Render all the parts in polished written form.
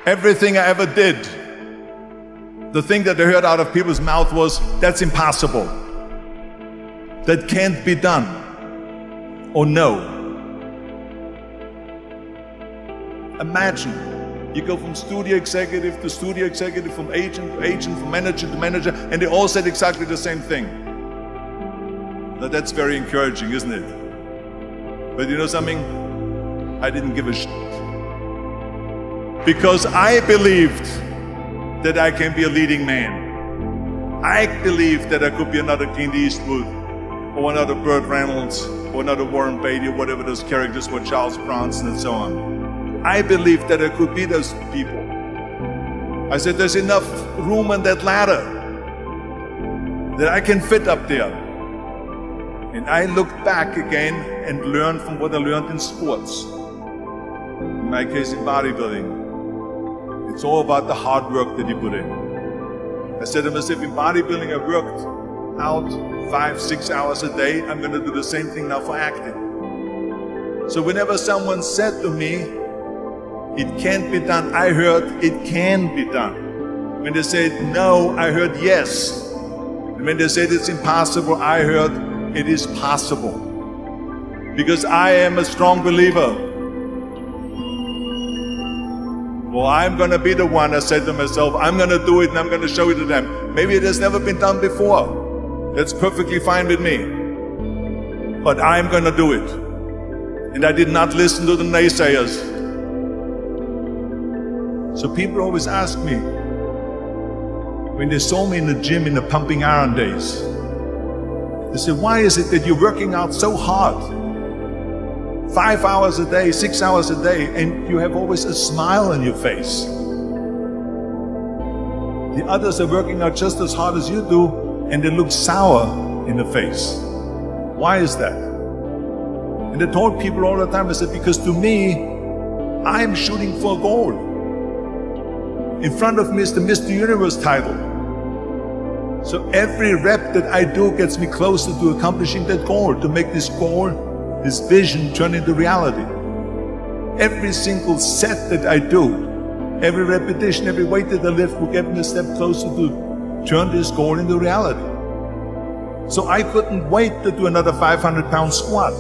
Everything I ever did, the thing that I heard out of people's mouth was, that's impossible. That can't be done. Or no. Imagine, you go from studio executive to studio executive, from agent to agent, from manager to manager, and they all said exactly the same thing. Now that's very encouraging, isn't it? But you know something? I didn't give a shit. Because I believed that I can be a leading man. I believed that I could be another Clint Eastwood, or another Burt Reynolds, or another Warren Beatty, or whatever those characters were, Charles Bronson and so on. I believed that I could be those people. I said, there's enough room on that ladder that I can fit up there. And I looked back again and learned from what I learned in sports. In my case, in bodybuilding. It's all about the hard work that you put in. I said to myself, in bodybuilding, I worked out 5-6 hours a day. I'm going to do the same thing now for acting. So whenever someone said to me, it can't be done, I heard, it can be done. When they said no, I heard yes. And when they said it's impossible, I heard it is possible. Because I am a strong believer. Well, I'm going to be the one, I said to myself, I'm going to do it and I'm going to show it to them. Maybe it has never been done before. That's perfectly fine with me. But I'm going to do it. And I did not listen to the naysayers. So people always ask me, when they saw me in the gym in the pumping iron days, they said, why is it that you're working out so hard? 5 hours a day, 6 hours a day, and you have always a smile on your face. The others are working out just as hard as you do, and they look sour in the face. Why is that? And I told people all the time, I said, because to me, I'm shooting for a goal. In front of me is the Mr. Universe title. So every rep that I do gets me closer to accomplishing that goal, to make this goal, this vision turn into reality. Every single set that I do, every repetition, every weight that I lift will get me a step closer to turn this goal into reality. So I couldn't wait to do another 500-pound squat.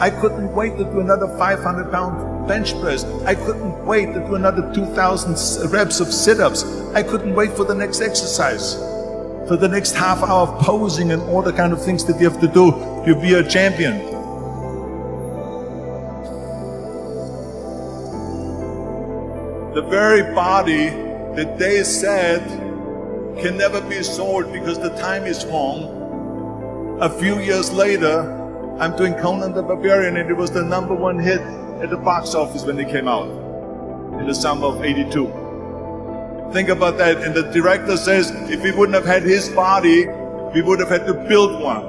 I couldn't wait to do another 500-pound bench press. I couldn't wait to do another 2,000 reps of sit-ups. I couldn't wait for the next exercise, for the next half hour of posing and all the kind of things that you have to do to be a champion. The very body that they said can never be sold because the time is wrong. A few years later, I'm doing Conan the Barbarian, and it was the #1 hit at the box office when it came out in the summer of '82. Think about that. And the director says, if we wouldn't have had his body, we would have had to build one.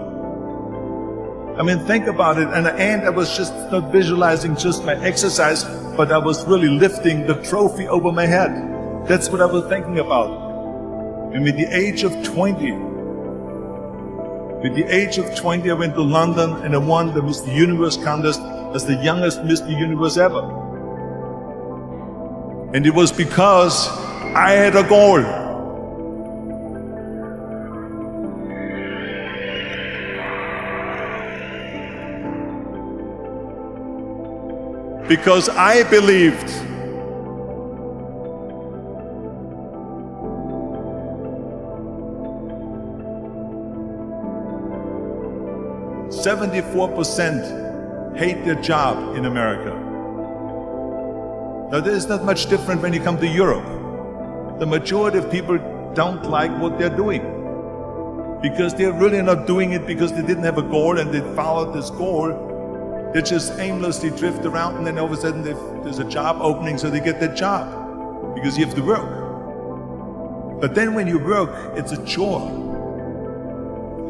I mean, think about it. And at the end, I was just not visualizing just my exercise, but I was really lifting the trophy over my head. That's what I was thinking about. And with the age of 20, I went to London and I won the Mr. Universe contest as the youngest Mr. Universe ever. And it was because I had a goal. Because I believed %74% hate their job in America. Now, this is not much different when you come to Europe. The majority of people don't like what they're doing because they're really not doing it because they didn't have a goal and they followed this goal. They just aimlessly drift around, and then all of a sudden there's a job opening, so they get that job because you have to work. But then when you work, it's a chore.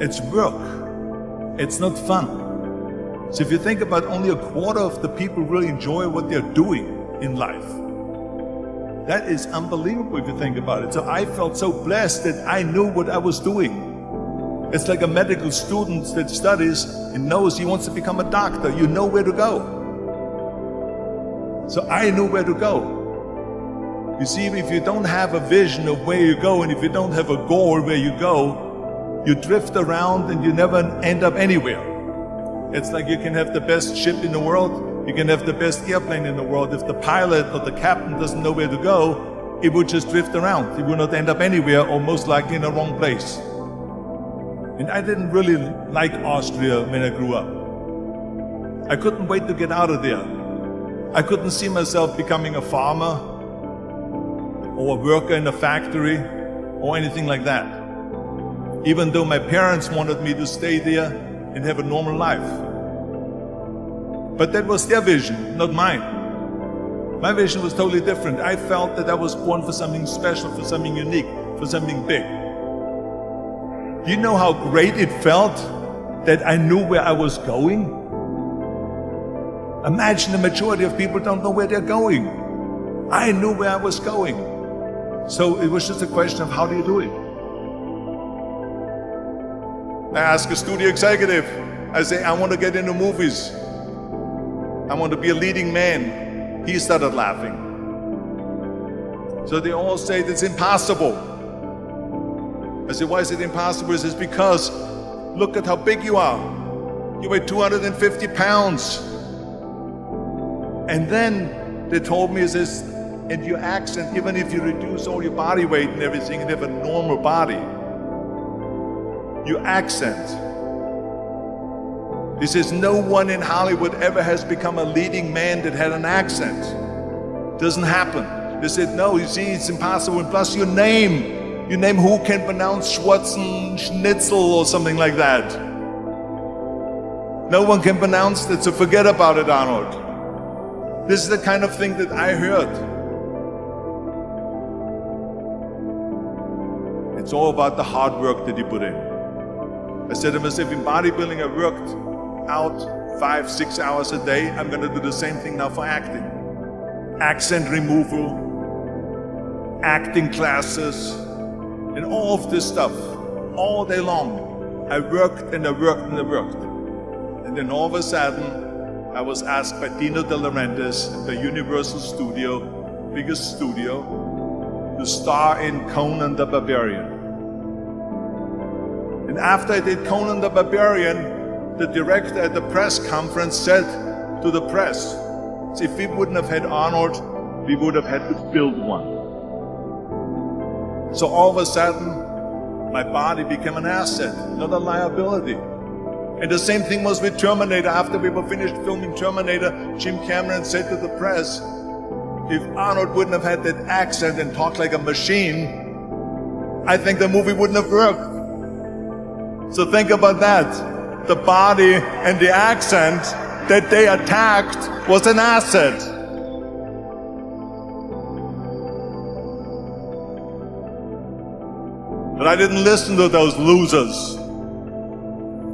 It's work. It's not fun. So if you think about, only a quarter of the people really enjoy what they're doing in life. That is unbelievable if you think about it. So I felt so blessed that I knew what I was doing. It's like a medical student that studies and knows he wants to become a doctor. You know where to go. So I knew where to go. You see, if you don't have a vision of where you go, and if you don't have a goal where you go, you drift around and you never end up anywhere. It's like you can have the best ship in the world, you can have the best airplane in the world. If the pilot or the captain doesn't know where to go, it would just drift around. It would not end up anywhere, or most likely in the wrong place. And I didn't really like Austria when I grew up. I couldn't wait to get out of there. I couldn't see myself becoming a farmer or a worker in a factory or anything like that. Even though my parents wanted me to stay there and have a normal life. But that was their vision, not mine. My vision was totally different. I felt that I was born for something special, for something unique, for something big. Do you know how great it felt that I knew where I was going? Imagine the majority of people don't know where they're going. I knew where I was going. So it was just a question of how do you do it? I ask a studio executive, I say, I want to get into movies. I want to be a leading man. He started laughing. So they all say it's impossible. I said, why is it impossible? He says, because look at how big you are. You weigh 250 pounds. And then they told me, this, and your accent, even if you reduce all your body weight and everything and have a normal body, your accent. He says, no one in Hollywood ever has become a leading man that had an accent. Doesn't happen. They said, no, you see, it's impossible. And plus your name who can pronounce Schwarzenegger or something like that. No one can pronounce that, so forget about it, Arnold. This is the kind of thing that I heard. It's all about the hard work that you put in. I said to myself, in bodybuilding, I worked out 5-6 hours a day. I'm going to do the same thing now for acting. Accent removal, acting classes, and all of this stuff, all day long. I worked and I worked and I worked. And then all of a sudden, I was asked by Dino De Laurentiis, the Universal Studio, biggest studio, to star in Conan the Barbarian. And after I did Conan the Barbarian, the director at the press conference said to the press, if we wouldn't have had Arnold, we would have had to build one. So all of a sudden, my body became an asset, not a liability. And the same thing was with Terminator. After we were finished filming Terminator, Jim Cameron said to the press, if Arnold wouldn't have had that accent and talked like a machine, I think the movie wouldn't have worked. So think about that. The body and the accent that they attacked was an asset. But I didn't listen to those losers.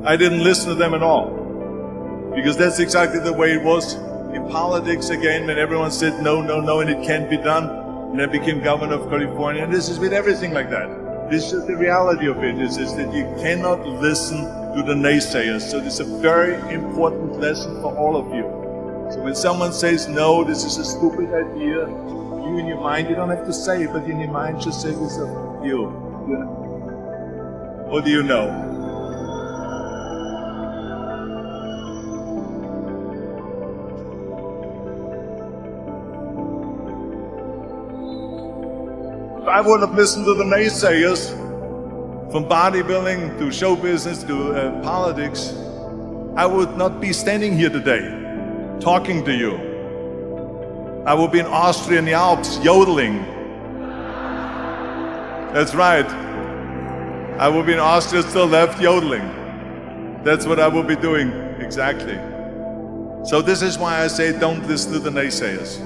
I didn't listen to them at all. Because that's exactly the way it was in politics again, when everyone said no, no, no, and it can't be done. And I became governor of California, and this is with everything like that. This is the reality of it, is that you cannot listen to the naysayers. So this is a very important lesson for all of you. So when someone says, no, this is a stupid idea, you in your mind, you don't have to say it, but in your mind just say this of you. What do you know? If I would have listened to the naysayers, from bodybuilding to show business to politics, I would not be standing here today, talking to you. I would be in Austria in the Alps, yodeling. That's right. I would be in Austria, still left, yodeling. That's what I will be doing, exactly. So this is why I say don't listen to the naysayers.